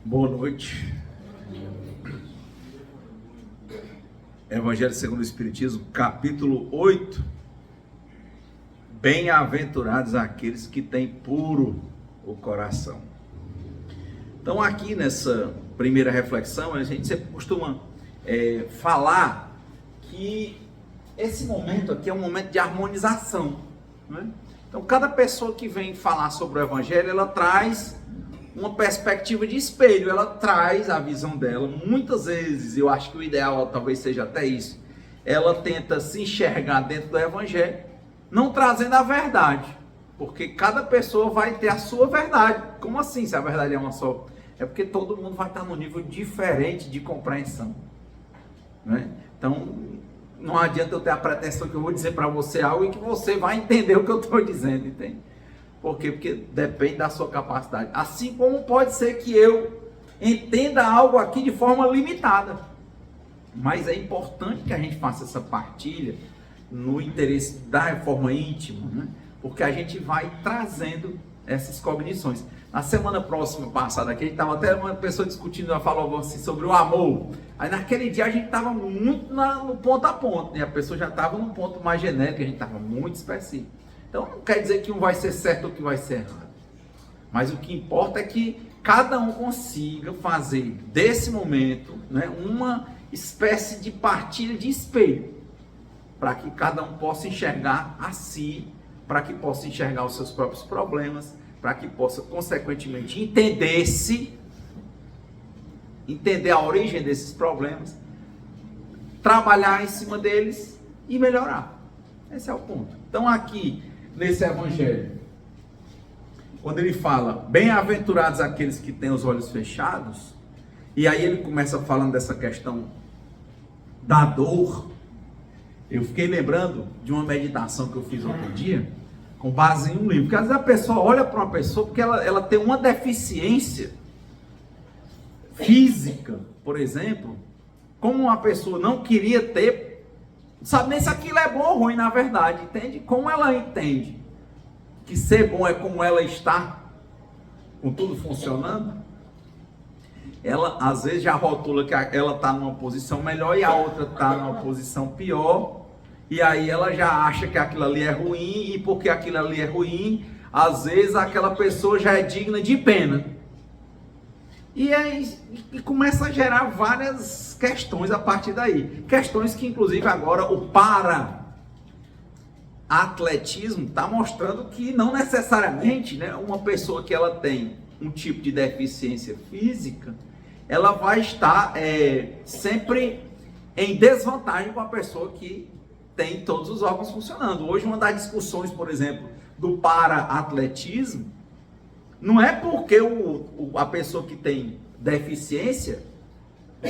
Boa noite. Evangelho segundo o Espiritismo, capítulo 8. Bem-aventurados aqueles que têm puro o coração. Então aqui nessa primeira reflexão, a gente sempre costuma falar que esse momento aqui é um momento de harmonização, né? Então cada pessoa que vem falar sobre o Evangelho, ela traz uma perspectiva de espelho, ela traz a visão dela. Muitas vezes, eu acho que o ideal talvez seja até isso, ela tenta se enxergar dentro do Evangelho, não trazendo a verdade, porque cada pessoa vai ter a sua verdade. Como assim, se a verdade é uma só? É porque todo mundo vai estar num nível diferente de compreensão, né? Então não adianta eu ter a pretensão que eu vou dizer para você algo e que você vai entender o que eu estou dizendo, entende? Por quê? Porque depende da sua capacidade. Assim como pode ser que eu entenda algo aqui de forma limitada. Mas é importante que a gente faça essa partilha no interesse da reforma íntima, né? Porque a gente vai trazendo essas cognições. Na semana passada aqui, a gente estava até uma pessoa discutindo, ela falou assim sobre o amor. Aí naquele dia a gente estava muito no ponto a ponto, né? A pessoa já estava num ponto mais genérico, a gente estava muito específico. Então não quer dizer que um vai ser certo ou que vai ser errado. Mas o que importa é que cada um consiga fazer desse momento, né, uma espécie de partilha de espelho, para que cada um possa enxergar a si, para que possa enxergar os seus próprios problemas, para que possa consequentemente entender a origem desses problemas, trabalhar em cima deles e melhorar. Esse é o ponto. Então aqui nesse Evangelho, quando ele fala, bem-aventurados aqueles que têm os olhos fechados, e aí ele começa falando dessa questão da dor, eu fiquei lembrando de uma meditação que eu fiz outro dia, com base em um livro, porque às vezes a pessoa olha para uma pessoa porque ela tem uma deficiência física, por exemplo, como uma pessoa não queria ter, sabe nem se aquilo é bom ou ruim na verdade, entende? Como ela entende que ser bom é como ela está, com tudo funcionando, ela às vezes já rotula que ela está numa posição melhor e a outra está numa posição pior, e aí ela já acha que aquilo ali é ruim, e porque aquilo ali é ruim, às vezes aquela pessoa já é digna de pena. E começa a gerar várias questões a partir daí. Questões que inclusive agora o para-atletismo está mostrando que não necessariamente, né, uma pessoa que ela tem um tipo de deficiência física, ela vai estar sempre em desvantagem com a pessoa que tem todos os órgãos funcionando. Hoje uma das discussões, por exemplo, do para-atletismo, não é porque a pessoa que tem deficiência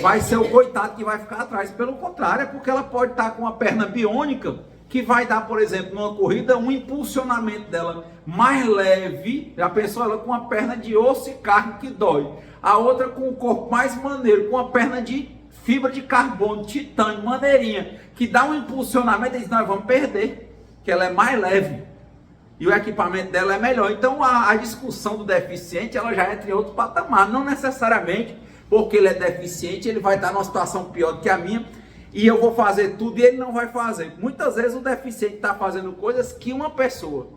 vai ser o coitado que vai ficar atrás. Pelo contrário, é porque ela pode estar com uma perna biônica que vai dar, por exemplo, numa corrida, um impulsionamento dela mais leve. A pessoa ela com uma perna de osso e carne que dói. A outra com o corpo mais maneiro, com uma perna de fibra de carbono, titânio, maneirinha, que dá um impulsionamento e diz, nós vamos perder, que ela é mais leve. E o equipamento dela é melhor. Então a discussão do deficiente, ela já entra em outro patamar. Não necessariamente porque ele é deficiente, ele vai estar numa situação pior do que a minha, e eu vou fazer tudo e ele não vai fazer. Muitas vezes o deficiente está fazendo coisas que uma pessoa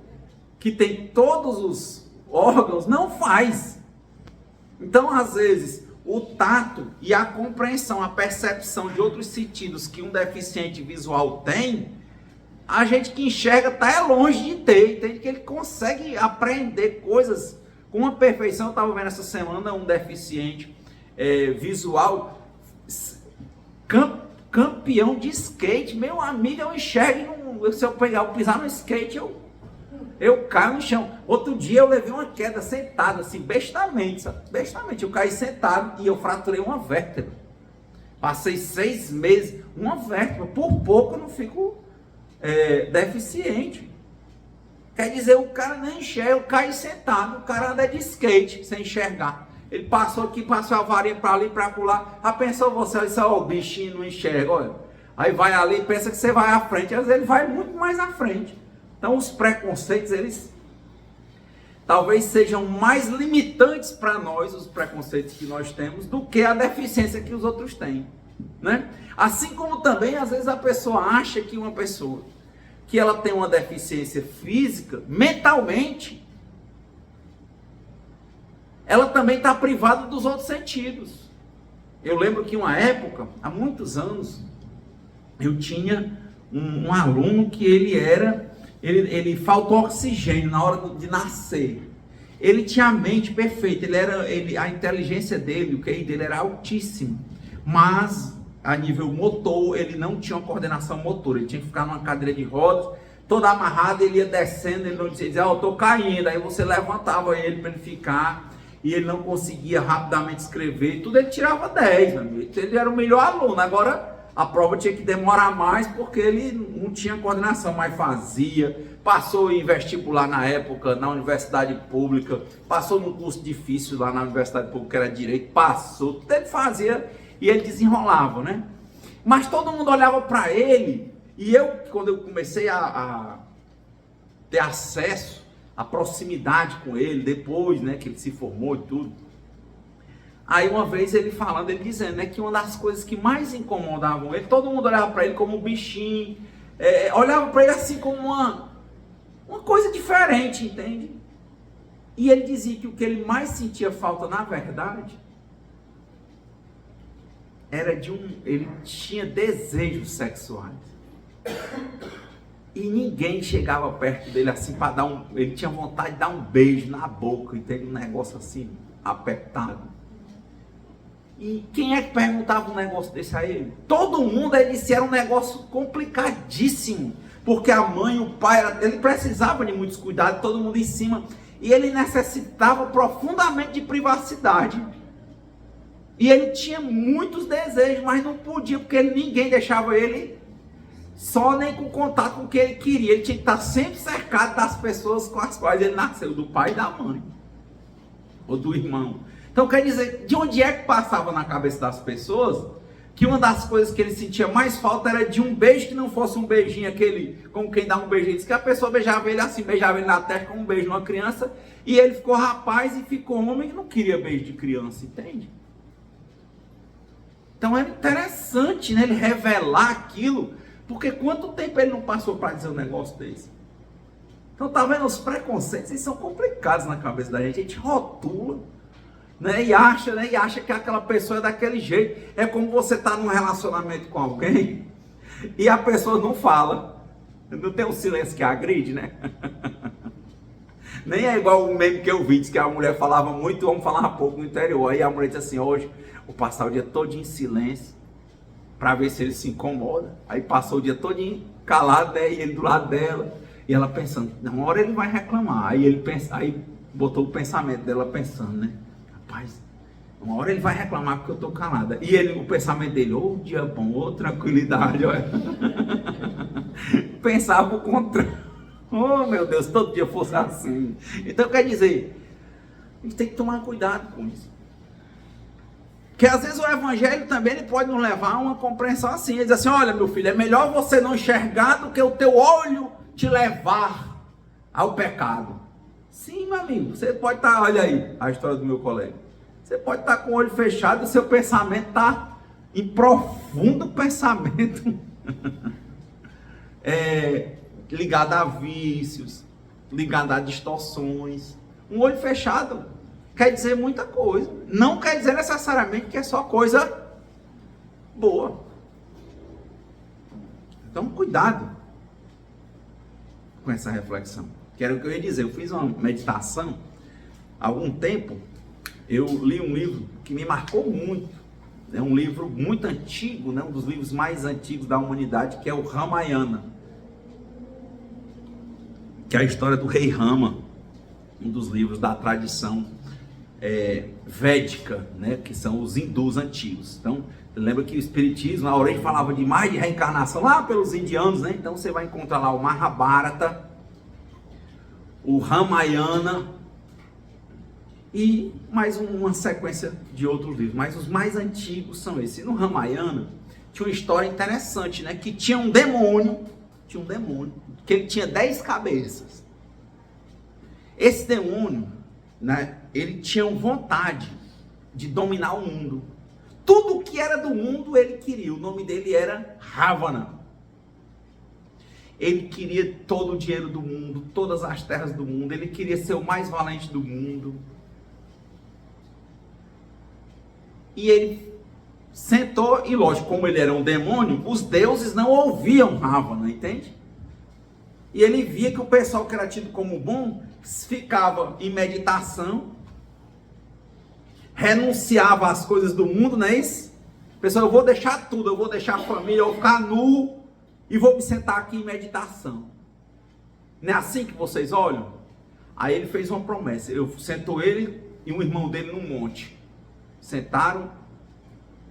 que tem todos os órgãos não faz. Então às vezes o tato e a compreensão, a percepção de outros sentidos que um deficiente visual tem, a gente que enxerga está longe de ter, entende? Que ele consegue aprender coisas com uma perfeição. Eu estava vendo essa semana um deficiente visual, campeão de skate. Meu amigo, eu enxergo, se eu pisar no skate, eu caio no chão. Outro dia eu levei uma queda sentado, assim, bestamente, sabe? Bestamente, eu caí sentado e eu fraturei uma vértebra. Passei 6 meses, uma vértebra, por pouco eu não fico deficiente. Quer dizer, o cara nem enxerga, eu caí sentado, o cara anda de skate, sem enxergar. Ele passou aqui, passou a varinha para ali, para lá. Ah, pensou você, o bichinho não enxerga, olha. Aí vai ali, pensa que você vai à frente, às vezes ele vai muito mais à frente. Então os preconceitos, eles talvez sejam mais limitantes para nós, os preconceitos que nós temos, do que a deficiência que os outros têm, né? Assim como também, às vezes, a pessoa acha que uma pessoa que ela tem uma deficiência física, mentalmente, ela também está privada dos outros sentidos. Eu lembro que uma época, há muitos anos, eu tinha um aluno que ele faltou oxigênio na hora de nascer. Ele tinha a mente perfeita, a inteligência dele, o QI dele era altíssimo, mas a nível motor, ele não tinha uma coordenação motora, ele tinha que ficar numa cadeira de rodas, toda amarrada, ele ia descendo, ele não dizia, eu tô caindo, aí você levantava ele para ele ficar, e ele não conseguia rapidamente escrever, tudo ele tirava 10, meu amigo. Ele era o melhor aluno. Agora a prova tinha que demorar mais, porque ele não tinha coordenação, mas fazia, passou em vestibular na época, na universidade pública, passou num curso difícil lá na universidade pública, que era direito, passou, tudo ele fazia, e ele desenrolava, né? Mas todo mundo olhava para ele, e eu, quando eu comecei a ter acesso, a proximidade com ele, depois, né, que ele se formou e tudo, aí uma vez ele falando, ele dizendo, né, que uma das coisas que mais incomodavam ele, todo mundo olhava para ele como um bichinho, olhava para ele assim como uma coisa diferente, entende? E ele dizia que o que ele mais sentia falta, na verdade, era ele tinha desejos sexuais. E ninguém chegava perto dele assim para ele tinha vontade de dar um beijo na boca, entende? Um negócio assim, apertado. E quem é que perguntava um negócio desse a ele? Todo mundo. Ele disse, era um negócio complicadíssimo, porque a mãe, o pai, ele precisava de muitos cuidados, todo mundo em cima, e ele necessitava profundamente de privacidade. E ele tinha muitos desejos, mas não podia, porque ninguém deixava ele só nem com contato com o que ele queria. Ele tinha que estar sempre cercado das pessoas com as quais ele nasceu, do pai e da mãe, ou do irmão. Então quer dizer, de onde é que passava na cabeça das pessoas que uma das coisas que ele sentia mais falta era de um beijo que não fosse um beijinho, aquele, como quem dá um beijinho, diz que a pessoa beijava ele assim, beijava ele na testa como um beijo numa criança, e ele ficou rapaz e ficou homem e não queria beijo de criança, entende? Então era interessante, né, ele revelar aquilo, porque quanto tempo ele não passou para dizer um negócio desse? Então tá vendo, os preconceitos, eles são complicados na cabeça da gente, a gente rotula, né, e acha que aquela pessoa é daquele jeito. É como você tá num relacionamento com alguém e a pessoa não fala, não tem um silêncio que agride, né? Nem é igual o meme que eu vi, diz que a mulher falava muito e o homem falava pouco no interior. Aí a mulher disse assim, hoje vou passar o dia todo em silêncio para ver se ele se incomoda. Aí passou o dia todo calado, né, e ele do lado dela, e ela pensando, uma hora ele vai reclamar. Aí ele pensa, aí botou o pensamento dela pensando, né? Rapaz, uma hora ele vai reclamar porque eu tô calada. E ele, o pensamento dele, dia bom, tranquilidade, olha. Pensava o contrário. Oh meu Deus, todo dia fosse assim. Então quer dizer, a gente tem que tomar cuidado com isso. Porque às vezes o evangelho também ele pode nos levar a uma compreensão assim. Ele diz assim, olha meu filho, é melhor você não enxergar do que o teu olho te levar ao pecado. Sim, meu amigo, você pode estar, olha aí, a história do meu colega. Você pode estar com o olho fechado e o seu pensamento está em profundo pensamento. Ligado a vícios, ligado a distorções. Um olho fechado quer dizer muita coisa. Não quer dizer necessariamente que é só coisa boa. Então, cuidado com essa reflexão. Que era o que eu ia dizer. Eu fiz uma meditação há algum tempo. Eu li um livro que me marcou muito. É um livro muito antigo, né? Um dos livros mais antigos da humanidade, que é o Ramayana, que é a história do rei Rama, um dos livros da tradição védica, né? Que são os hindus antigos. Então, lembra que o espiritismo, a origem falava de mais de reencarnação lá pelos indianos, né? Então você vai encontrar lá o Mahabharata, o Ramayana e mais uma sequência de outros livros, mas os mais antigos são esses. E no Ramayana tinha uma história interessante, né? Que tinha um demônio, que ele tinha 10 cabeças. Esse demônio, né, ele tinha vontade de dominar o mundo. Tudo que era do mundo ele queria. O nome dele era Ravana. Ele queria todo o dinheiro do mundo, todas as terras do mundo. Ele queria ser o mais valente do mundo. E ele sentou, e lógico, como ele era um demônio, os deuses não ouviam Ravana, entende? E ele via que o pessoal que era tido como bom ficava em meditação, renunciava às coisas do mundo, não é isso? Pessoal, eu vou deixar tudo, eu vou deixar a família, eu vou ficar nu e vou me sentar aqui em meditação. Não é assim que vocês olham? Aí ele fez uma promessa, sentou ele e um irmão dele num monte, sentaram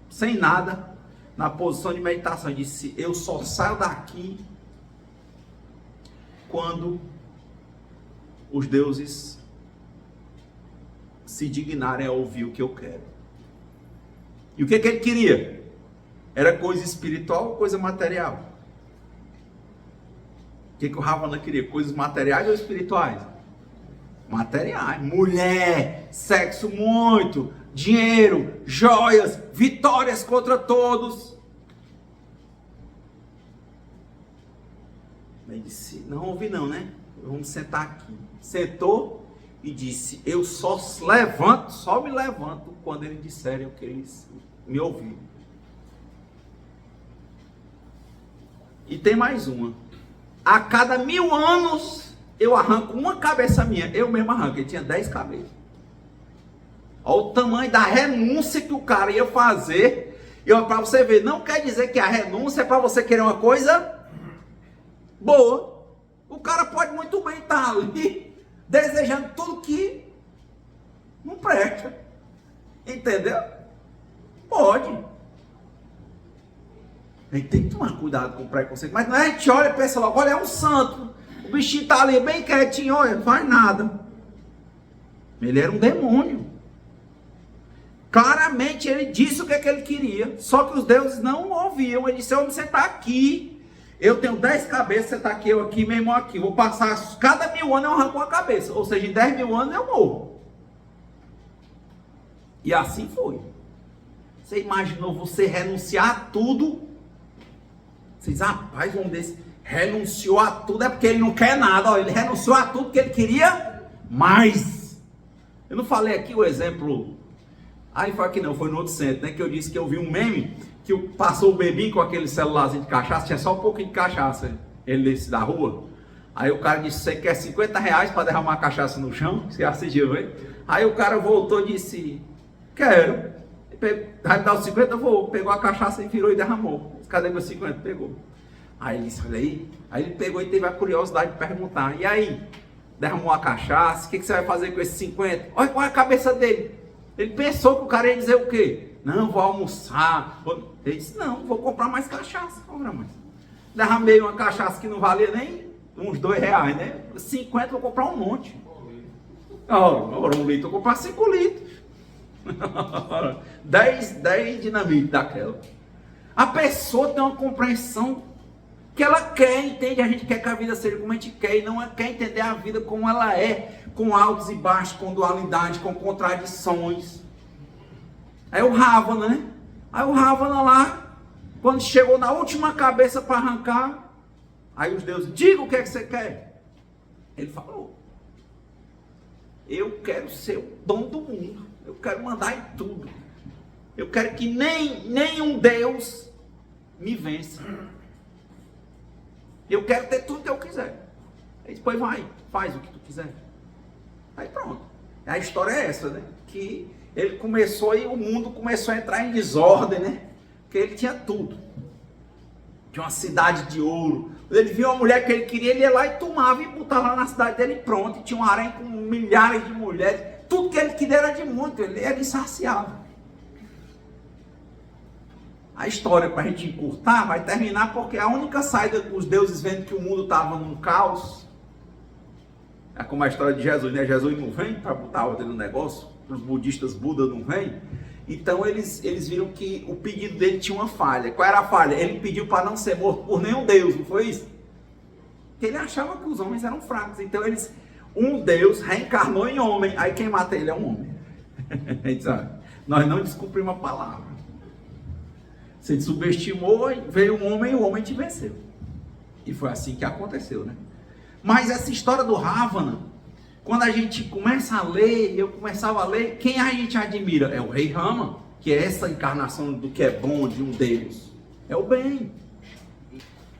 sem nada, na posição de meditação, e disse: eu só saio daqui quando os deuses se dignarem a ouvir o que eu quero. E o que ele queria? Era coisa espiritual ou coisa material? O que o Ravana queria? Coisas materiais ou espirituais? Materiais. Mulher, sexo muito, dinheiro, joias, vitórias contra todos. Ele disse: não ouvi não, né? Vamos sentar aqui. Sentou e disse: eu só me levanto quando eles disserem o que eles me ouviram. E tem mais uma. A cada 1000 anos eu arranco uma cabeça minha. Eu mesmo arranco. Ele tinha 10 cabeças. Olha o tamanho da renúncia que o cara ia fazer. E para você ver, não quer dizer que a renúncia é para você querer uma coisa boa. O cara pode muito bem estar ali desejando tudo que não presta. Entendeu? Pode. A gente tem que tomar cuidado com o preconceito. Mas não é, a gente olha e pensa logo: olha, é um santo. O bichinho está ali bem quietinho, olha, não faz nada. Ele era um demônio. Claramente ele disse o que ele queria. Só que os deuses não ouviam. Ele disse: eu vou me sentar aqui. Eu tenho 10 cabeças, você está aqui, eu aqui, meu irmão aqui. Vou passar, cada 1000 anos eu arranco uma cabeça. Ou seja, em 10.000 anos eu morro. E assim foi. Você imaginou você renunciar a tudo? Vocês, rapaz, um desse renunciou a tudo, é porque ele não quer nada. Ó, ele renunciou a tudo porque ele queria mais. Eu não falei aqui o exemplo. Aí foi aqui não, foi no outro centro, né? Que eu disse que eu vi um meme que passou o bebinho com aquele celularzinho de cachaça, tinha só um pouquinho de cachaça, ele desse da rua. Aí o cara disse: você quer 50 reais para derramar cachaça no chão? Você assistiu, hein? Aí o cara voltou e disse: quero. Vai me dar os 50? Eu vou. Pegou a cachaça e virou e derramou. Cadê meus 50? Pegou. Aí ele disse: olha aí. Aí ele pegou e teve a curiosidade de perguntar: e aí? Derramou a cachaça, o que você vai fazer com esses 50? Olha qual é a cabeça dele. Ele pensou que o cara ia dizer o quê? Não, vou almoçar. Ele disse: não, vou comprar mais cachaça. Derramei uma cachaça que não valia nem uns 2 reais, né? 50, vou comprar um monte. Ora, 1 litro, vou comprar 5 litros. 10 dinamite daquela. A pessoa tem uma compreensão que ela quer, entende? A gente quer que a vida seja como a gente quer, e não quer entender a vida como ela é, com altos e baixos, com dualidade, com contradições. Aí o Ravana, né? Aí o Ravana lá, quando chegou na última cabeça para arrancar, aí os deuses: diga o que é que você quer. Ele falou: eu quero ser o dono do mundo, eu quero mandar em tudo, eu quero que nenhum Deus me vença, eu quero ter tudo que eu quiser. Aí depois vai, faz o que tu quiser. Aí pronto. A história é essa, né? Que ele começou e o mundo começou a entrar em desordem, né? Porque ele tinha tudo. Tinha uma cidade de ouro. Ele viu uma mulher que ele queria, ele ia lá e tomava e botava lá na cidade dele, pronto. E tinha um harém com milhares de mulheres. Tudo que ele queria era de muito, ele era insaciável. A história, para a gente encurtar, vai terminar porque a única saída, os deuses vendo que o mundo estava num caos, é como a história de Jesus, né? Jesus não vem para botar ordem no negócio, os budistas, Buda não vem. Então eles viram que o pedido dele tinha uma falha. Qual era a falha? Ele pediu para não ser morto por nenhum deus, não foi isso? Porque ele achava que os homens eram fracos. Então um Deus reencarnou em homem, aí quem mata ele é um homem. Nós não descumprimos a palavra. Você te subestimou, veio um homem e o homem te venceu. E foi assim que aconteceu, né? Mas essa história do Ravana, quando a gente começa a ler, eu começava a ler, quem a gente admira? É o rei Rama, que é essa encarnação do que é bom de um Deus. É o bem.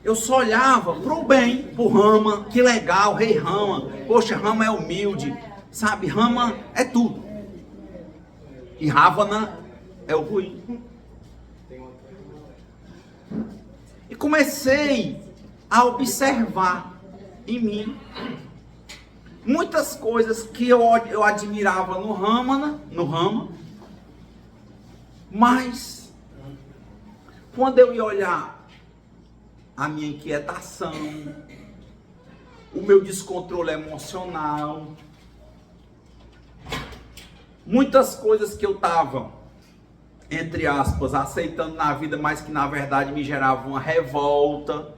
Eu só olhava para o bem, para o Rama, que legal, rei Rama. Poxa, Rama é humilde, sabe? Rama é tudo. E Ravana é o ruim. E comecei a observar em mim muitas coisas que eu admirava no Rama, mas quando eu ia olhar a minha inquietação, o meu descontrole emocional, muitas coisas que eu estava, entre aspas, aceitando na vida, mas que na verdade me geravam uma revolta,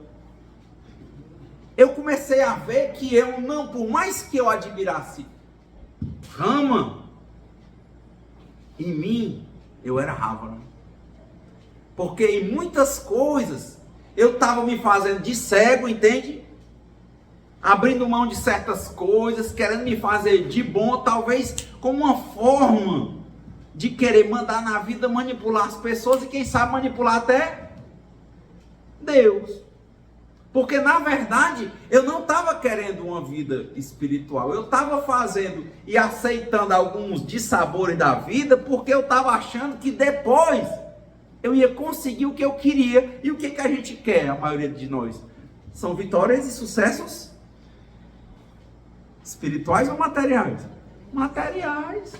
eu comecei a ver que eu não, por mais que eu admirasse Rama, em mim, eu era Ravana. Porque em muitas coisas, eu estava me fazendo de cego, entende? Abrindo mão de certas coisas, querendo me fazer de bom, talvez como uma forma de querer mandar na vida, manipular as pessoas e quem sabe manipular até Deus. Porque na verdade eu não estava querendo uma vida espiritual, eu estava fazendo e aceitando alguns dissabores da vida porque eu estava achando que depois eu ia conseguir o que eu queria. E o que a gente quer, a maioria de nós? São vitórias e sucessos espirituais ou materiais? Materiais.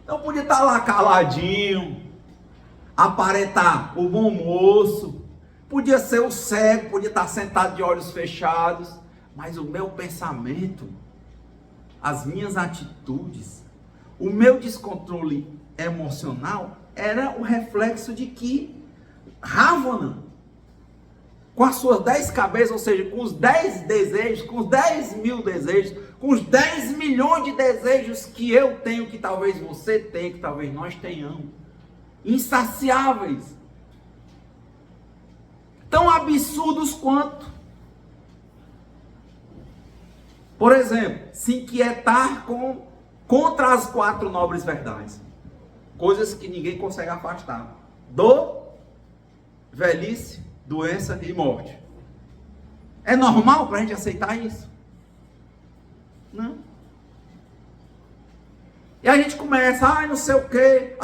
Então podia estar lá caladinho, aparentar o bom moço, podia ser o cego, podia estar sentado de olhos fechados, mas o meu pensamento, as minhas atitudes, o meu descontrole emocional era o reflexo de que Ravana, com as suas 10 cabeças, ou seja, com os 10 desejos, com os 10 mil desejos, com os 10 milhões de desejos que eu tenho, que talvez você tenha, que talvez nós tenhamos, insaciáveis, tão absurdos quanto, por exemplo, se inquietar contra as 4 nobres verdades, coisas que ninguém consegue afastar: dor, velhice, doença e morte. É normal para a gente aceitar isso? Não. E a gente começa, não sei o que,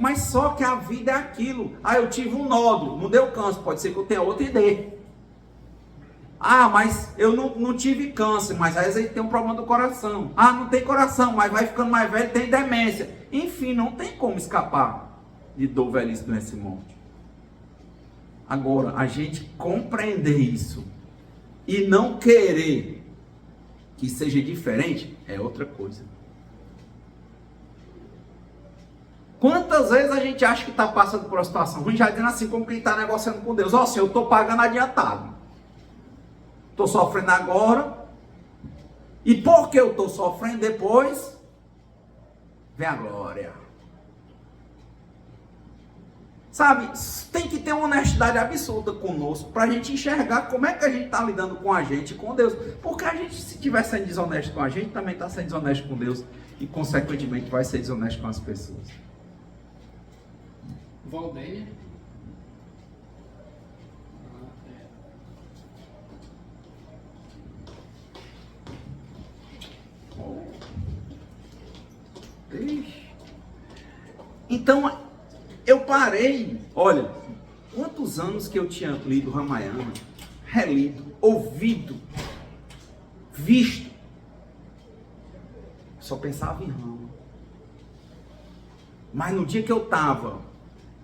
mas só que a vida é aquilo. Eu tive um nódulo, não deu câncer, pode ser que eu tenha outra ideia. Mas eu não tive câncer, mas às vezes tem um problema do coração. Não tem coração, mas vai ficando mais velho, tem demência. Enfim, não tem como escapar de dor, velhice, doença e morte. Agora, a gente compreender isso e não querer que seja diferente é outra coisa. Quantas vezes a gente acha que está passando por uma situação ruim, já dizendo assim, como quem está negociando com Deus: ó, Senhor, eu estou pagando adiantado, estou sofrendo agora, e porque eu estou sofrendo, depois vem a glória. Sabe, tem que ter uma honestidade absoluta conosco, para a gente enxergar como é que a gente está lidando com a gente, com Deus. Porque a gente, se estiver sendo desonesto com a gente, também está sendo desonesto com Deus, e consequentemente vai ser desonesto com as pessoas. Valdeia. Então, eu parei. Olha, quantos anos que eu tinha lido Ramayana, relido, ouvido, visto, só pensava em Rama. Mas no dia que eu estava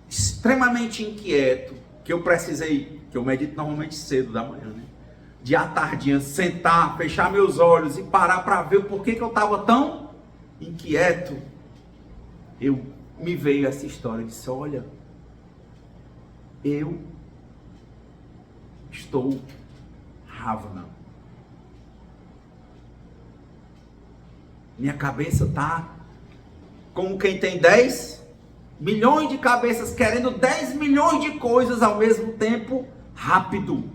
extremamente inquieto, que eu precisei, que eu medito normalmente cedo da manhã, né? De à tardinha, sentar, fechar meus olhos e parar para ver o porquê que eu estava tão inquieto, me veio essa história. Eu disse: olha, eu estou Ravana. Minha cabeça está como quem tem 10 milhões de cabeças querendo 10 milhões de coisas ao mesmo tempo, rápido.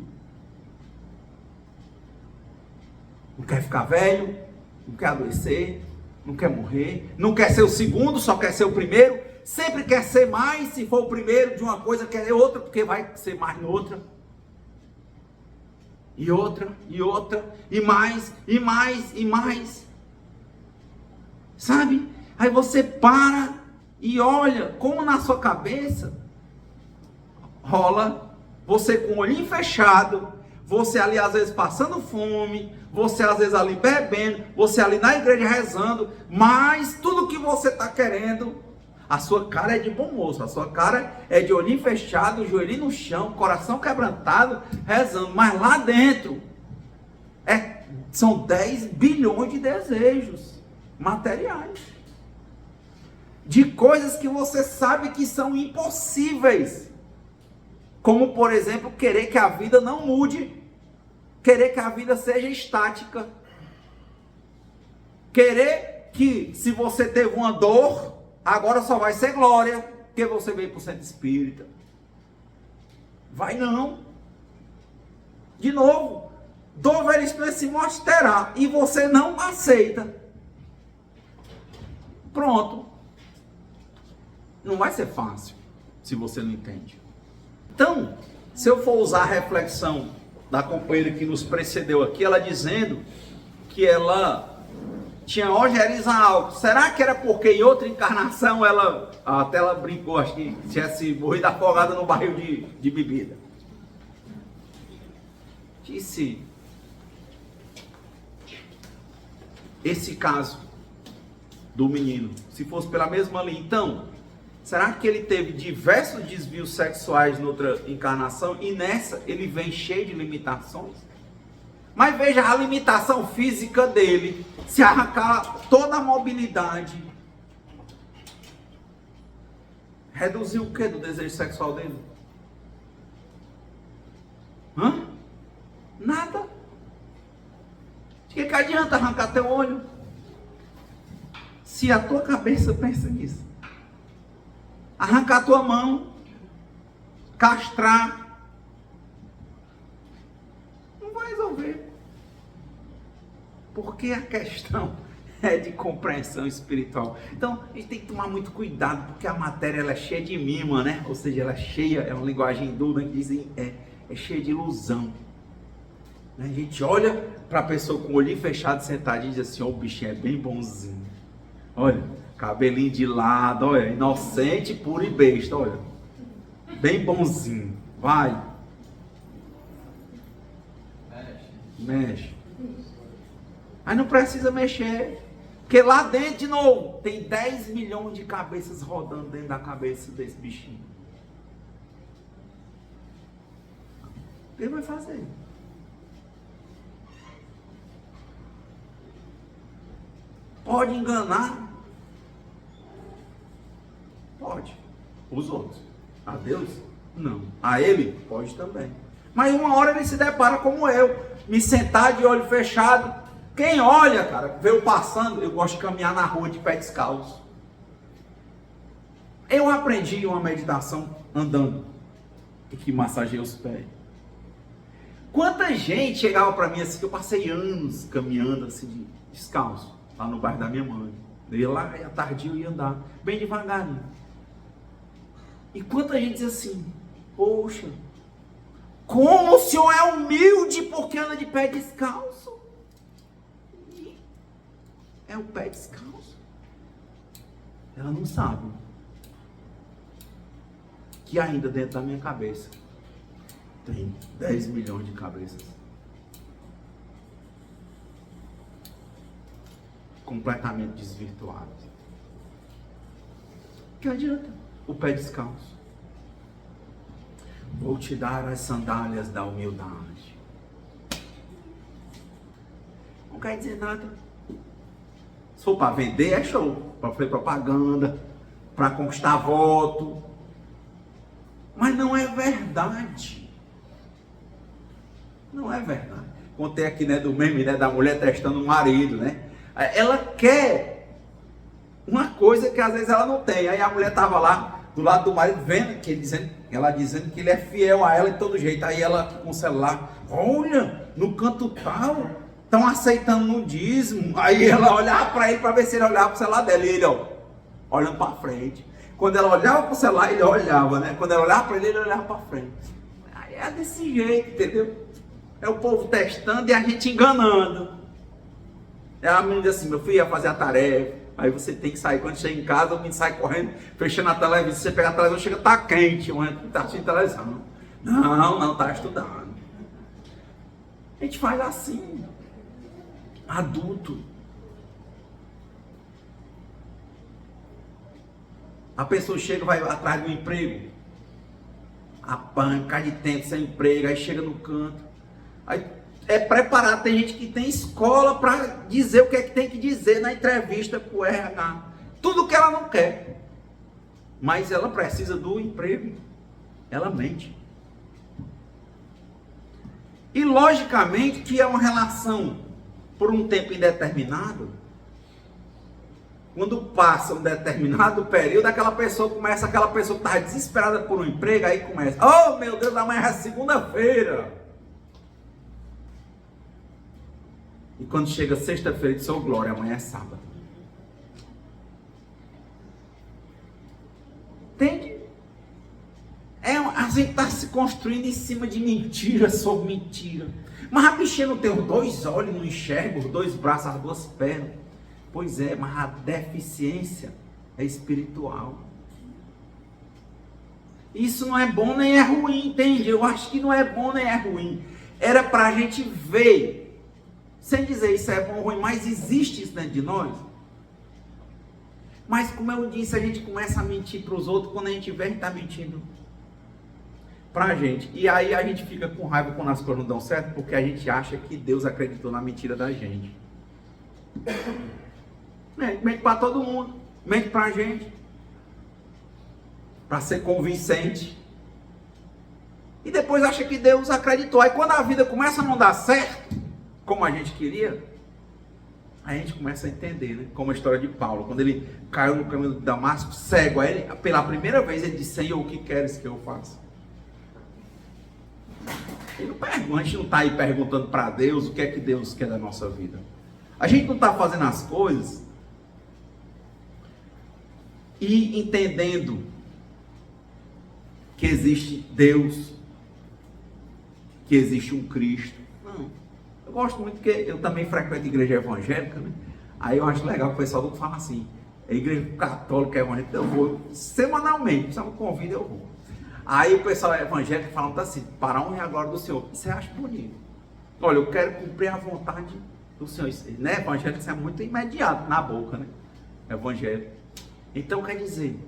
Não quer ficar velho, não quer adoecer, não quer morrer, não quer ser o segundo, só quer ser o primeiro, sempre quer ser mais, se for o primeiro de uma coisa, quer ser outra, porque vai ser mais noutra. E outra, e outra, e mais, e mais, e mais. Sabe? Aí você para e olha como na sua cabeça rola, você com o olhinho fechado, você ali às vezes passando fome, você às vezes ali bebendo, você ali na igreja rezando, mas tudo que você está querendo, a sua cara é de bom moço, a sua cara é de olhinho fechado, joelhinho no chão, coração quebrantado, rezando, mas lá dentro são 10 bilhões de desejos materiais, de coisas que você sabe que são impossíveis, como por exemplo, querer que a vida não mude, querer que a vida seja estática, querer que se você teve uma dor, agora só vai ser glória, porque você veio para o centro espírita. Vai não. De novo, dor veríssima se mostrará e você não aceita. Pronto. Não vai ser fácil, se você não entende. Então, se eu for usar a reflexão da companheira que nos precedeu aqui, ela dizendo que ela tinha ojeriza alto. Será que era porque em outra encarnação até ela brincou, acho que tivesse morrido afogada no barril de bebida. Disse, esse caso do menino, se fosse pela mesma linha, então, será que ele teve diversos desvios sexuais noutra encarnação e nessa ele vem cheio de limitações? Mas veja a limitação física dele, se arrancar toda a mobilidade, reduziu o que do desejo sexual dele? Nada. De que adianta arrancar teu olho? Se a tua cabeça pensa nisso. Arrancar tua mão, castrar, não vai resolver. Porque a questão é de compreensão espiritual. Então, a gente tem que tomar muito cuidado, porque a matéria ela é cheia de mima, né? Ou seja, ela é cheia, é uma linguagem hindu, né? Que dizem, é cheia de ilusão. A gente olha para a pessoa com o olhinho fechado, sentadinho, e diz assim, ó, o bichinho é bem bonzinho. Olha, cabelinho de lado, olha, inocente, puro e besta, olha. Bem bonzinho. Vai. Mexe. Aí não precisa mexer. Porque lá dentro, de novo, tem 10 milhões de cabeças rodando dentro da cabeça desse bichinho. O que ele vai fazer? Pode enganar? Pode. Os outros. A Deus? Não. A ele? Pode também. Mas uma hora ele se depara como eu. Me sentar de olho fechado. Quem olha, cara, vê eu passando. Eu gosto de caminhar na rua de pé descalço. Eu aprendi uma meditação andando. Que massageia os pés. Quanta gente chegava para mim assim, que eu passei anos caminhando assim, descalço. Lá no bairro da minha mãe. Eu ia lá, à tarde eu ia andar, bem devagarinho. E quanta gente diz assim, poxa, como o senhor é humilde porque anda de pé descalço? E é o pé descalço. Ela não sabe que ainda dentro da minha cabeça tem 10 milhões de cabeças. Completamente desvirtuados. Que adianta o pé descalço? Vou te dar as sandálias da humildade. Não quer dizer nada. Se for para vender, é show. Para fazer propaganda, para conquistar voto. Mas não é verdade. Não é verdade. Contei aqui, né, do meme, né, da mulher testando o marido, né? Ela quer uma coisa que às vezes ela não tem. Aí a mulher estava lá do lado do marido, vendo que ela dizendo que ele é fiel a ela de todo jeito. Aí ela com o celular, olha, no canto tal, estão aceitando no dízimo. Aí ela olhava para ele para ver se ele olhava para o celular dela. E ele, ó, olhando para frente. Quando ela olhava para o celular, ele olhava, né? Quando ela olhava para ele olhava para frente. Aí é desse jeito, entendeu? É o povo testando e a gente enganando. É a menina diz assim, meu filho ia fazer a tarefa. Aí você tem que sair. Quando chega em casa, o menino sai correndo, fechando a televisão. Você pega a televisão, chega, tá quente. Não tá assistindo televisão. Não, tá estudando. A gente faz assim. Adulto. A pessoa chega, vai atrás de um emprego, apanha, de tempo sem emprego, aí chega no canto, aí é preparado. Tem gente que tem escola para dizer o que é que tem que dizer na entrevista com o RH, tudo que ela não quer, mas ela precisa do emprego, ela mente. E logicamente que é uma relação por um tempo indeterminado. Quando passa um determinado período, aquela pessoa que está desesperada por um emprego, aí começa, oh meu Deus, amanhã é segunda-feira. E quando chega sexta-feira, diz, oh glória, amanhã é sábado. Entende? A gente está se construindo em cima de mentira sobre mentira. Mas a bichinha não tem os dois olhos, não enxerga, os dois braços, as duas pernas. Pois é, mas a deficiência é espiritual. Isso não é bom nem é ruim, entende? Eu acho que não é bom nem é ruim. Era para a gente ver, sem dizer isso é bom ou ruim, mas existe isso dentro de nós. Mas como eu disse, a gente começa a mentir para os outros, quando a gente vê, a gente está mentindo para a gente. E aí a gente fica com raiva quando as coisas não dão certo, porque a gente acha que Deus acreditou na mentira da gente. Mente para todo mundo, mente para a gente, para ser convincente, e depois acha que Deus acreditou. Aí quando a vida começa a não dar certo, como a gente queria, aí a gente começa a entender, né? Como a história de Paulo, quando ele caiu no caminho de Damasco, cego, aí ele, pela primeira vez ele disse, Senhor, o que queres que eu faça? Ele não pergunta, a gente não está aí perguntando para Deus o que é que Deus quer da nossa vida. A gente não está fazendo as coisas e entendendo que existe Deus, que existe um Cristo. Não. Eu gosto muito porque eu também frequento igreja evangélica, né? Aí eu acho legal que o pessoal fala assim, a igreja católica evangélica, eu vou semanalmente, se me convida eu vou. Aí o pessoal evangélico fala assim, para a honra e a glória do Senhor. Você acha bonito? Olha, eu quero cumprir a vontade do Senhor. Né? Evangélico, isso é muito imediato na boca, né? Evangélico. Então quer dizer,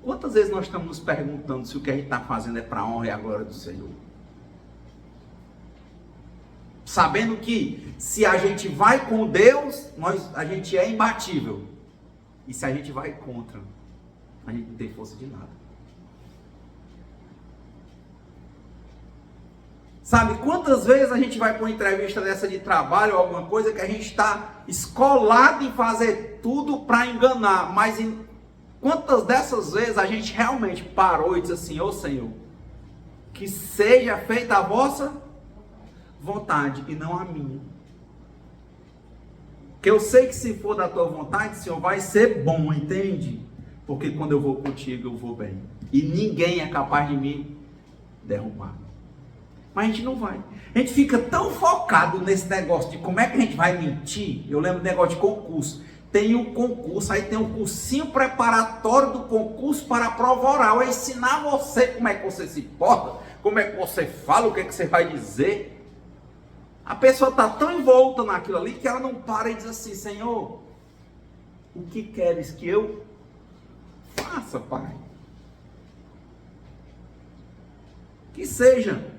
quantas vezes nós estamos nos perguntando se o que a gente está fazendo é para a honra e a glória do Senhor? Sabendo que se a gente vai com Deus, a gente é imbatível. E se a gente vai contra, a gente não tem força de nada. Sabe, quantas vezes a gente vai para uma entrevista dessa de trabalho ou alguma coisa que a gente está escolado em fazer tudo para enganar, mas quantas dessas vezes a gente realmente parou e disse assim, ô Senhor, que seja feita a vossa vontade e não a minha. Que eu sei que se for da tua vontade, Senhor, vai ser bom, entende? Porque quando eu vou contigo, eu vou bem. E ninguém é capaz de me derrubar. Mas a gente não vai. A gente fica tão focado nesse negócio de como é que a gente vai mentir. Eu lembro do negócio de concurso. Tem um concurso, aí tem um cursinho preparatório do concurso para a prova oral. É ensinar você como é que você se porta, como é que você fala, o que é que você vai dizer. A pessoa está tão envolta naquilo ali que ela não para e diz assim, Senhor, o que queres que eu faça, Pai? Que seja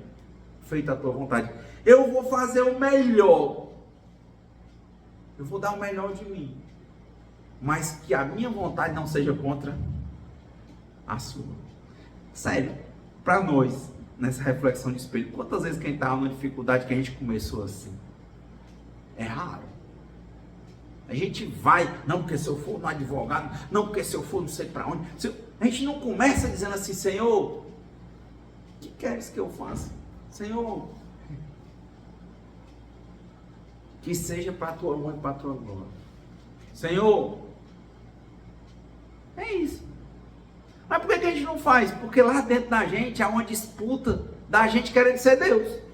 feita a tua vontade. Eu vou fazer o melhor. Eu vou dar o melhor de mim. Mas que a minha vontade não seja contra a sua. Sério, para nós, nessa reflexão de espelho, quantas vezes que a gente estava numa dificuldade que a gente começou assim? É raro. A gente vai, não porque se eu for no advogado, não porque se eu for não sei para onde. A gente não começa dizendo assim, Senhor, o que queres que eu faça? Senhor, que seja para a tua honra e para a tua glória. Senhor, é isso. Mas por que a gente não faz? Porque lá dentro da gente há uma disputa da gente querendo ser Deus.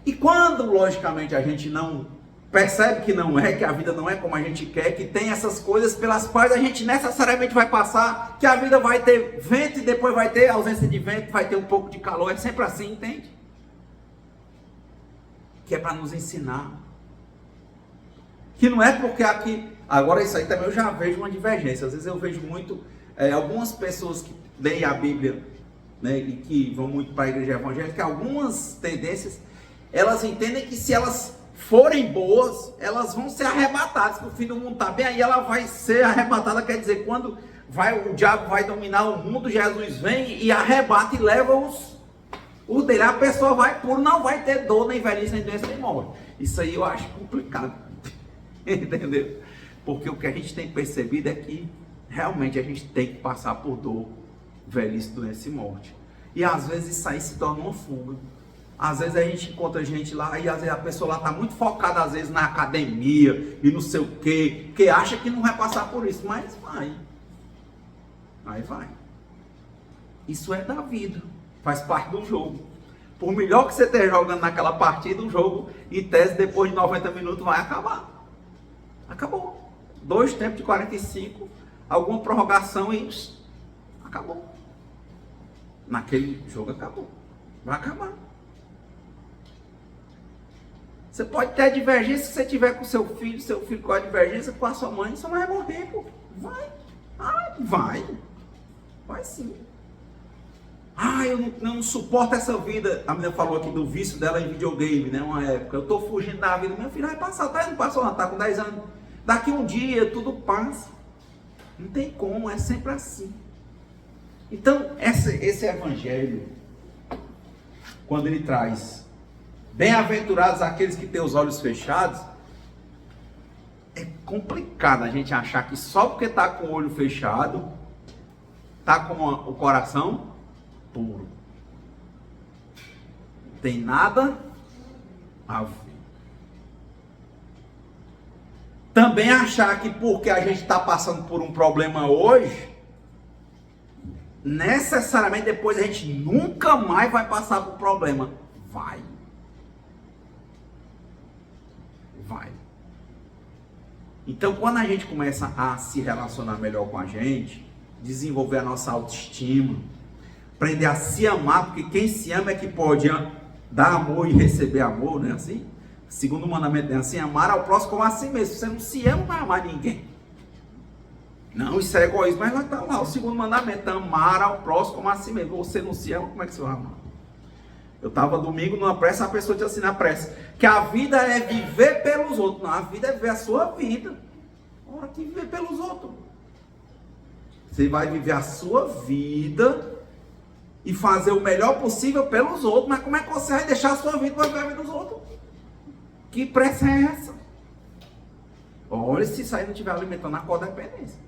E quando, logicamente, a gente não percebe que não é, que a vida não é como a gente quer, que tem essas coisas pelas quais a gente necessariamente vai passar, que a vida vai ter vento e depois vai ter ausência de vento, vai ter um pouco de calor, é sempre assim, entende? Que é para nos ensinar. Que não é porque aqui... Agora isso aí também eu já vejo uma divergência. Às vezes eu vejo muito... algumas pessoas que leem a Bíblia, né, e que vão muito para a igreja evangélica, algumas tendências... Elas entendem que se elas forem boas, elas vão ser arrebatadas, que o fim do mundo está bem, aí ela vai ser arrebatada, quer dizer, quando o diabo vai dominar o mundo, Jesus vem e arrebata e leva os dele, a pessoa vai puro, não vai ter dor, nem velhice, nem doença, nem morte. Isso aí eu acho complicado, entendeu? Porque o que a gente tem percebido é que realmente a gente tem que passar por dor, velhice, doença e morte. E às vezes isso aí se torna uma fuga. Às vezes a gente encontra gente lá e às vezes a pessoa lá está muito focada às vezes na academia e não sei o quê, que acha que não vai passar por isso, mas vai. Aí vai. Isso é da vida, faz parte do jogo. Por melhor que você esteja jogando naquela partida, o jogo, em tese, depois de 90 minutos vai acabar. Acabou. 2 tempos de 45, alguma prorrogação e acabou. Naquele jogo acabou. Vai acabar. Você pode ter a divergência se você tiver com seu filho com a divergência com a sua mãe, sua mãe vai morrer, pô. Vai. Vai sim. Eu não suporto essa vida. A menina falou aqui do vício dela em videogame, né? Uma época. Eu tô fugindo da vida. Meu filho vai passar, tá? Não passou, não, tá com 10 anos. Daqui um dia tudo passa. Não tem como, é sempre assim. Então, esse evangelho, quando ele traz bem-aventurados aqueles que têm os olhos fechados, é complicado a gente achar que só porque está com o olho fechado, está com o coração puro. Não tem nada a ver. Também achar que porque a gente está passando por um problema hoje, necessariamente depois a gente nunca mais vai passar por problema. Vai. Então, quando a gente começa a se relacionar melhor com a gente, desenvolver a nossa autoestima, aprender a se amar, porque quem se ama é que pode dar amor e receber amor, não é assim? Segundo o mandamento é assim, amar ao próximo como a si mesmo. Se você não se ama, não vai amar ninguém. Não, isso é egoísmo, mas lá está lá, o segundo mandamento, amar ao próximo como a si mesmo. Você não se ama, como é que você vai amar? Eu estava domingo numa prece, a pessoa disse assim na prece, que a vida é viver pelos outros. Não, a vida é viver a sua vida. Ora, que viver pelos outros. Você vai viver a sua vida e fazer o melhor possível pelos outros. Mas como é que você vai deixar a sua vida para viver a vida dos outros? Que prece é essa? Olha, se isso aí não estiver alimentando a codependência.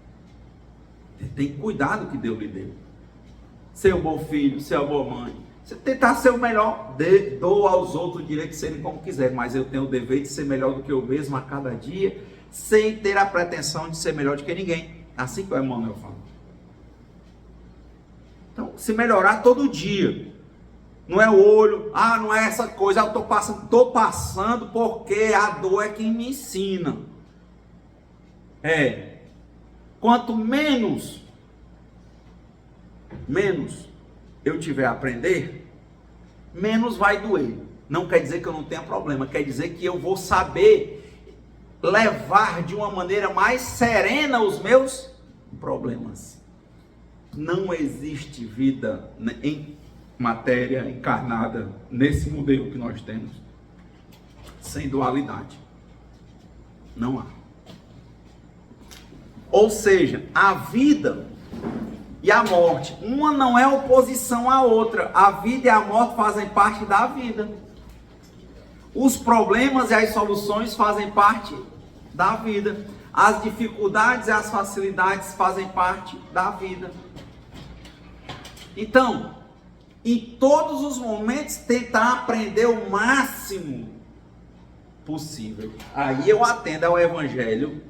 Tem cuidado que Deus lhe deu. Ser um bom filho, ser uma boa mãe. Você tentar ser o melhor, dou aos outros o direito de serem como quiser, mas eu tenho o dever de ser melhor do que eu mesmo a cada dia, sem ter a pretensão de ser melhor do que ninguém. Assim que o Emmanuel fala. Então, se melhorar todo dia. Não é o olho, não é essa coisa, eu estou passando porque a dor é quem me ensina. Quanto menos eu tiver a aprender, menos vai doer. Não quer dizer que eu não tenha problema, quer dizer que eu vou saber levar de uma maneira mais serena os meus problemas. Não existe vida em matéria encarnada nesse modelo que nós temos sem dualidade. Não há. Ou seja, a vida e a morte, uma não é oposição à outra. A vida e a morte fazem parte da vida. Os problemas e as soluções fazem parte da vida. As dificuldades e as facilidades fazem parte da vida. Então, em todos os momentos, tentar aprender o máximo possível. Aí eu atendo ao Evangelho.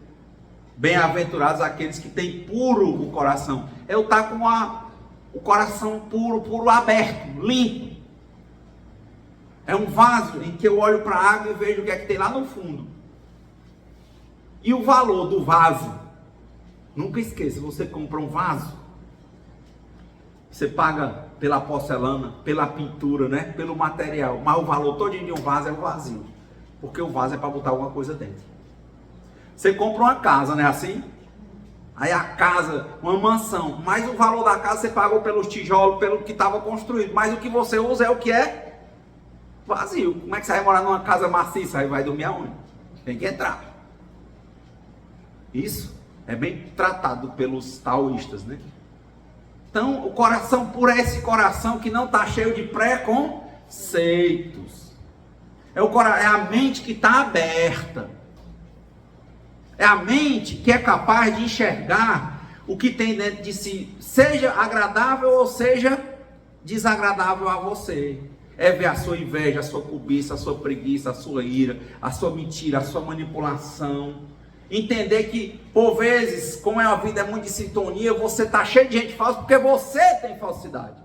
Bem-aventurados aqueles que têm puro o coração. Eu estar com o coração puro aberto, limpo. É um vaso em que eu olho para a água e vejo o que é que tem lá no fundo. E o valor do vaso? Nunca esqueça, você compra um vaso, você paga pela porcelana, pela pintura, né? Pelo material, mas o valor todinho de um vaso é o vazio, porque o vaso é para botar alguma coisa dentro. Você compra uma casa, não é assim? Aí a casa, uma mansão, mas o valor da casa você pagou pelos tijolos, pelo que estava construído, mas o que você usa é o que é vazio. Como é que você vai morar numa casa maciça? Aí vai dormir aonde? Tem que entrar. Isso é bem tratado pelos taoístas, né? Então, o coração puro é esse coração que não está cheio de preconceitos. É a mente que está aberta. É a mente que é capaz de enxergar o que tem dentro de si, seja agradável ou seja desagradável a você. É ver a sua inveja, a sua cobiça, a sua preguiça, a sua ira, a sua mentira, a sua manipulação. Entender que, por vezes, como a vida é muito de sintonia, você está cheio de gente falsa porque você tem falsidade.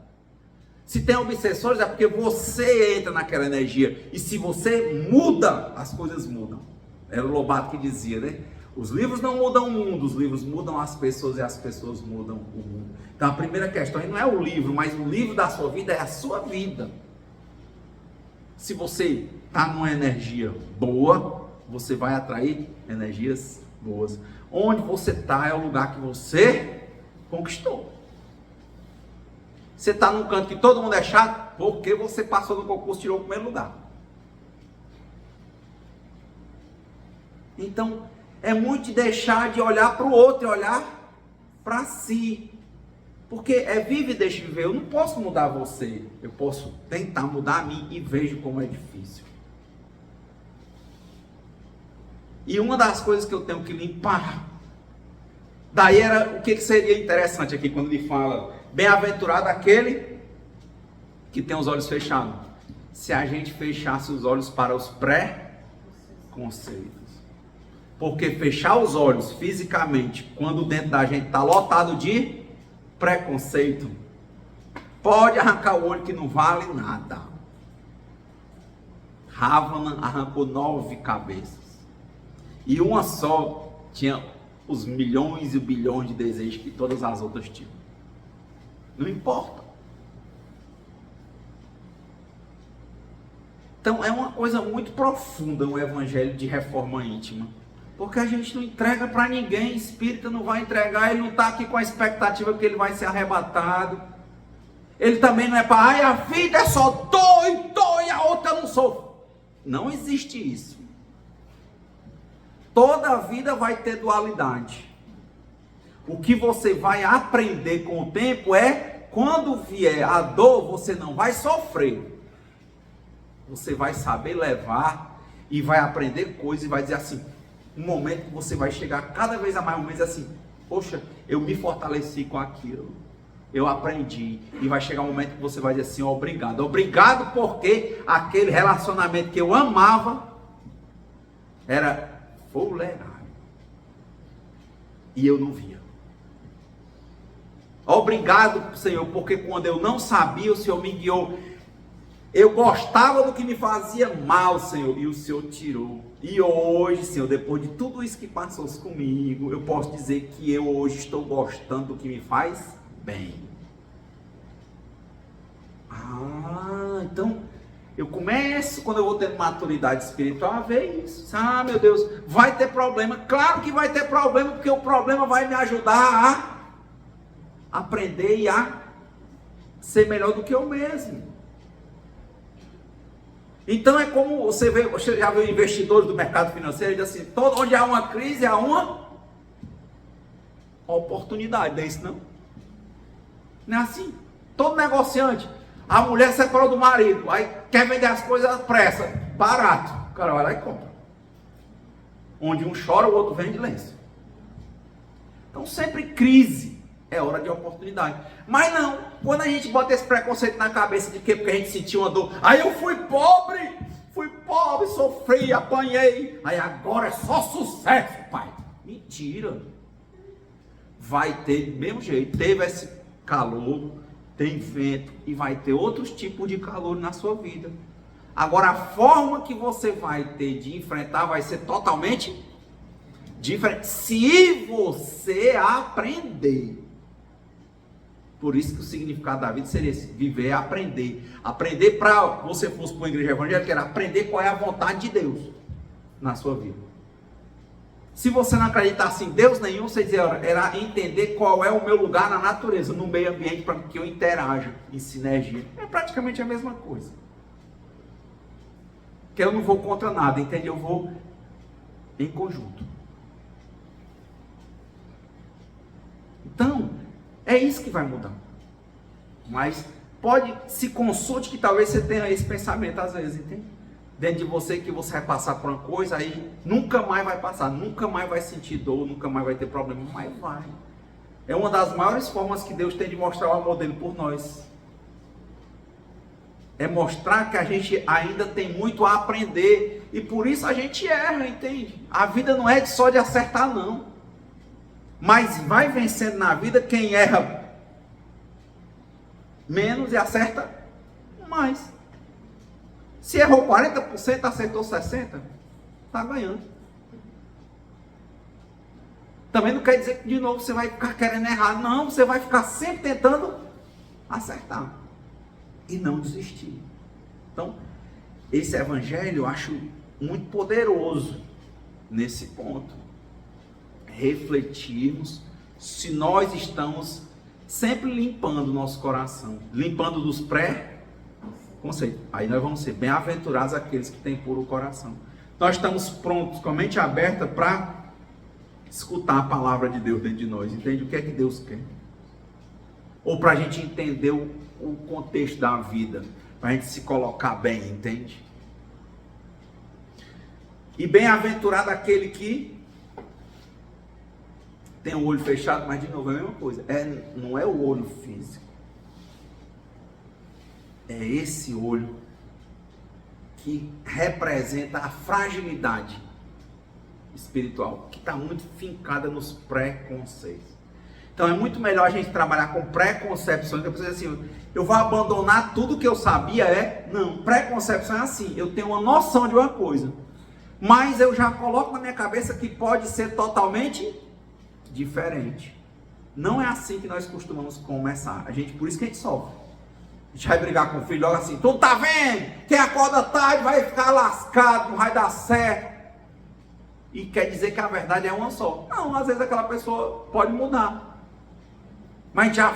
Se tem obsessores é porque você entra naquela energia. E se você muda, as coisas mudam. Era o Lobato que dizia, né? Os livros não mudam o mundo, os livros mudam as pessoas e as pessoas mudam o mundo. Então a primeira questão aí não é o livro, mas o livro da sua vida é a sua vida. Se você está numa energia boa, você vai atrair energias boas. Onde você está é o lugar que você conquistou. Você está num canto que todo mundo é chato, porque você passou no concurso e tirou o primeiro lugar. Então, é muito de deixar de olhar para o outro e olhar para si. Porque é vive e deixa viver. Eu não posso mudar você. Eu posso tentar mudar a mim e vejo como é difícil. E uma das coisas que eu tenho que limpar, daí era o que seria interessante aqui quando ele fala, bem-aventurado aquele que tem os olhos fechados. Se a gente fechasse os olhos para os pré-conceitos. Porque fechar os olhos fisicamente, quando dentro da gente está lotado de preconceito, pode arrancar o olho que não vale nada. Ravana arrancou 9 cabeças. E uma só tinha os milhões e bilhões de desejos que todas as outras tinham. Não importa. Então é uma coisa muito profunda o evangelho de reforma íntima. Porque a gente não entrega para ninguém, espírita não vai entregar, ele não está aqui com a expectativa que ele vai ser arrebatado. Ele também não é para, ai, a vida é só dor e a outra não sofre. Não existe isso. Toda a vida vai ter dualidade. O que você vai aprender com o tempo é, quando vier a dor, você não vai sofrer. Você vai saber levar e vai aprender coisas e vai dizer assim, um momento que você vai chegar cada vez a mais um mês assim, poxa, eu me fortaleci com aquilo, eu aprendi, e vai chegar um momento que você vai dizer assim, obrigado porque aquele relacionamento que eu amava era fuleiragem e eu não via. Obrigado, Senhor, porque quando eu não sabia, o Senhor me guiou. Eu gostava do que me fazia mal, Senhor, e o Senhor tirou. E hoje, Senhor, depois de tudo isso que passou comigo, eu posso dizer que eu hoje estou gostando do que me faz bem. Então, eu começo, quando eu vou tendo maturidade espiritual, a ver isso. Ah, meu Deus, vai ter problema. Claro que vai ter problema, porque o problema vai me ajudar a aprender e a ser melhor do que eu mesmo. Então é como você vê, você já viu investidores do mercado financeiro, ele diz assim, onde há uma crise, há uma oportunidade, não é isso não? Não é assim? Todo negociante, a mulher separou do marido, aí quer vender as coisas à pressa, barato, o cara vai lá e compra. Onde um chora, o outro vende lenço. Então sempre crise é hora de oportunidade. Mas não, quando a gente bota esse preconceito na cabeça de que porque a gente sentiu uma dor, aí eu fui pobre, sofri, apanhei, aí agora é só sucesso, pai. Mentira. Vai ter do mesmo jeito, teve esse calor, tem vento e vai ter outros tipos de calor na sua vida. Agora a forma que você vai ter de enfrentar vai ser totalmente diferente, se você aprender. Por isso que o significado da vida seria esse: viver é aprender. Aprender, para você fosse para uma igreja evangélica, era aprender qual é a vontade de Deus na sua vida. Se você não acreditasse em Deus nenhum, você dizia, era entender qual é o meu lugar na natureza, no meio ambiente, para que eu interaja em sinergia. É praticamente a mesma coisa. Que eu não vou contra nada, entende? Eu vou em conjunto. Então, é isso que vai mudar. Mas se consulte que talvez você tenha esse pensamento às vezes, entende? Dentro de você, que você vai passar por uma coisa, aí nunca mais vai passar, nunca mais vai sentir dor, nunca mais vai ter problema, mas vai. É uma das maiores formas que Deus tem de mostrar o amor dele por nós. É mostrar que a gente ainda tem muito a aprender, e por isso a gente erra, entende? A vida não é só de acertar não, mas vai vencendo na vida quem erra menos e acerta mais. Se errou 40%, acertou 60%, está ganhando. Também não quer dizer que de novo você vai ficar querendo errar. Não, você vai ficar sempre tentando acertar. E não desistir. Então, esse evangelho eu acho muito poderoso nesse ponto. Refletirmos se nós estamos sempre limpando o nosso coração. Limpando dos pré-conceitos. Aí nós vamos ser bem-aventurados aqueles que têm puro coração. Nós estamos prontos, com a mente aberta, para escutar a palavra de Deus dentro de nós. Entende o que é que Deus quer? Ou para a gente entender o contexto da vida, para a gente se colocar bem, entende? E bem-aventurado aquele que tem o olho fechado, mas de novo é a mesma coisa, não é o olho físico, é esse olho que representa a fragilidade espiritual, que está muito fincada nos preconceitos. Então é muito melhor a gente trabalhar com preconcepções. Depois assim, eu vou abandonar tudo que eu sabia. Não, preconcepção é assim, eu tenho uma noção de uma coisa, mas eu já coloco na minha cabeça que pode ser totalmente diferente. Não é assim que nós costumamos começar. Por isso que a gente sofre. A gente vai brigar com o filho logo assim, tu tá vendo? Quem acorda tarde vai ficar lascado, não vai dar certo. E quer dizer que a verdade é uma só. Não, às vezes aquela pessoa pode mudar. Mas já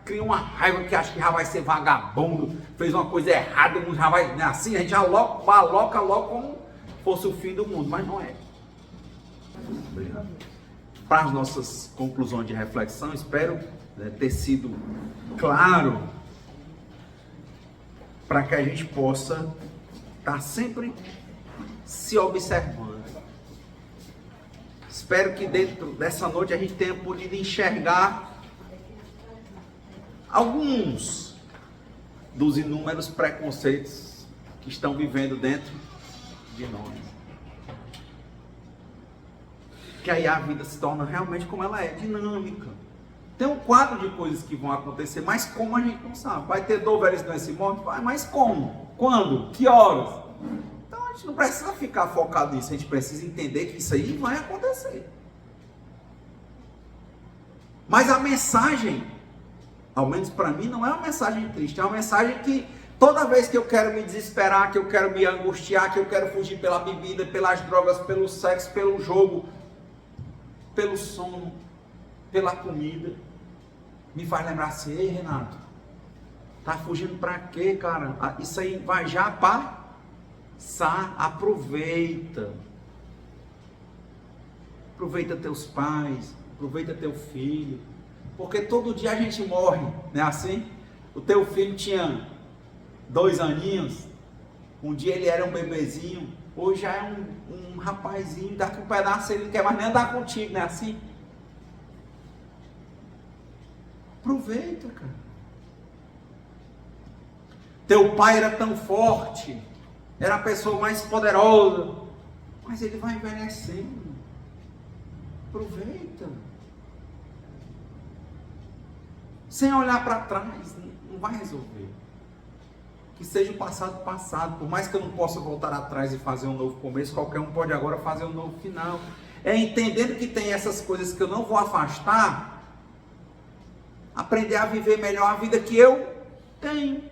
cria uma raiva que acha que já vai ser vagabundo, fez uma coisa errada, já vai assim, a gente já aloca logo como fosse o fim do mundo, mas não é. Obrigado. Para as nossas conclusões de reflexão, espero ter sido claro, para que a gente possa estar sempre se observando. Espero que dentro dessa noite a gente tenha podido enxergar alguns dos inúmeros preconceitos que estão vivendo dentro de nós. Que aí a vida se torna realmente como ela é, dinâmica. Tem um quadro de coisas que vão acontecer, mas como a gente não sabe. Vai ter dor, velhice, doença e morte? Vai, mas como? Quando? Que horas? Então a gente não precisa ficar focado nisso, a gente precisa entender que isso aí vai acontecer. Mas a mensagem, ao menos para mim, não é uma mensagem triste, é uma mensagem que toda vez que eu quero me desesperar, que eu quero me angustiar, que eu quero fugir pela bebida, pelas drogas, pelo sexo, pelo jogo, pelo sono, pela comida, me faz lembrar assim, ei Renato, tá fugindo para quê, cara? Isso aí vai já passar, aproveita teus pais, aproveita teu filho, porque todo dia a gente morre, não é assim? O teu filho tinha 2 aninhos, Um dia ele era um bebezinho, hoje já é um rapazinho, daqui um pedaço ele não quer mais nem andar contigo, não é assim? Aproveita, cara. Teu pai era tão forte, era a pessoa mais poderosa, mas ele vai envelhecendo. Aproveita. Sem olhar para trás, não vai resolver. Que seja o passado passado. Por mais que eu não possa voltar atrás e fazer um novo começo, qualquer um pode agora fazer um novo final. É entendendo que tem essas coisas que eu não vou afastar, aprender a viver melhor a vida que eu tenho.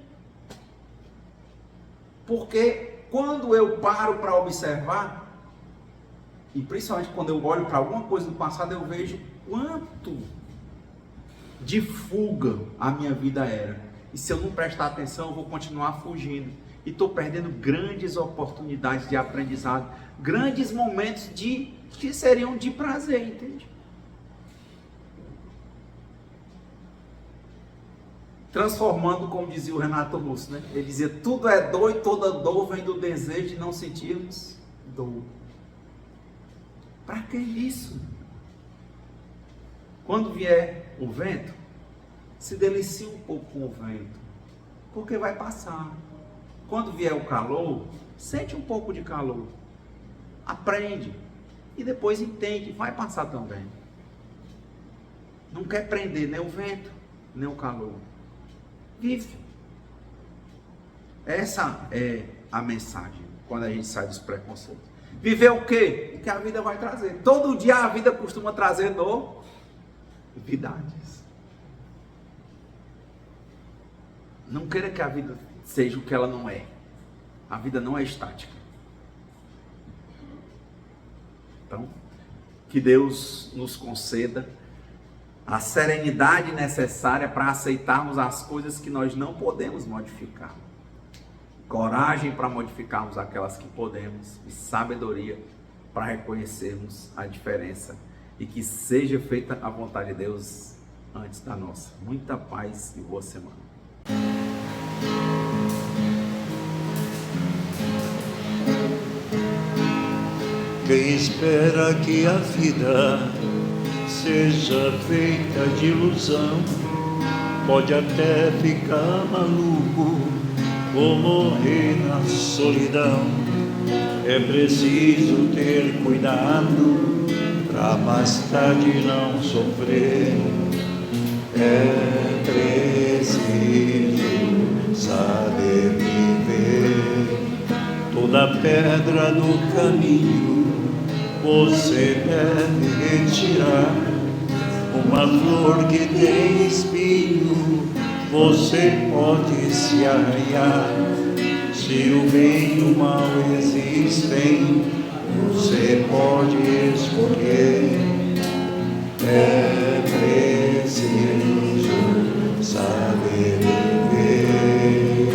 Porque quando eu paro para observar, e principalmente quando eu olho para alguma coisa do passado, eu vejo quanto de fuga a minha vida era. E se eu não prestar atenção, eu vou continuar fugindo. E estou perdendo grandes oportunidades de aprendizado, grandes momentos que seriam de prazer, entende? Transformando, como dizia o Renato Russo, né? Ele dizia, tudo é dor e toda dor vem do desejo de não sentirmos dor. Para que isso? Quando vier o vento, se delicie um pouco com o vento, porque vai passar. Quando vier o calor, sente um pouco de calor, aprende e depois entende, vai passar também. Não quer prender nem o vento, nem o calor. Vive. Essa é a mensagem quando a gente sai dos preconceitos. Viver o quê? O que a vida vai trazer. Todo dia a vida costuma trazer novidades. Não queira que a vida seja o que ela não é. A vida não é estática. Então, que Deus nos conceda a serenidade necessária para aceitarmos as coisas que nós não podemos modificar. Coragem para modificarmos aquelas que podemos. E sabedoria para reconhecermos a diferença. E que seja feita a vontade de Deus antes da nossa. Muita paz e boa semana. Quem espera que a vida seja feita de ilusão, pode até ficar maluco ou morrer na solidão. É preciso ter cuidado pra mais tarde não sofrer. É preciso saber viver. Toda pedra do caminho você deve retirar. Uma flor que tem espinho, você pode se arranhar. Se o bem e o mal existem, você pode escolher. É preciso saber viver.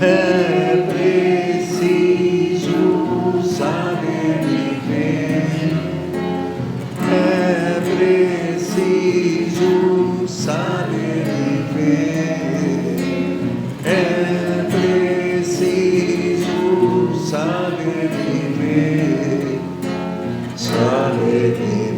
É preciso saber viver. É preciso saber viver. É preciso saber viver. Saber viver.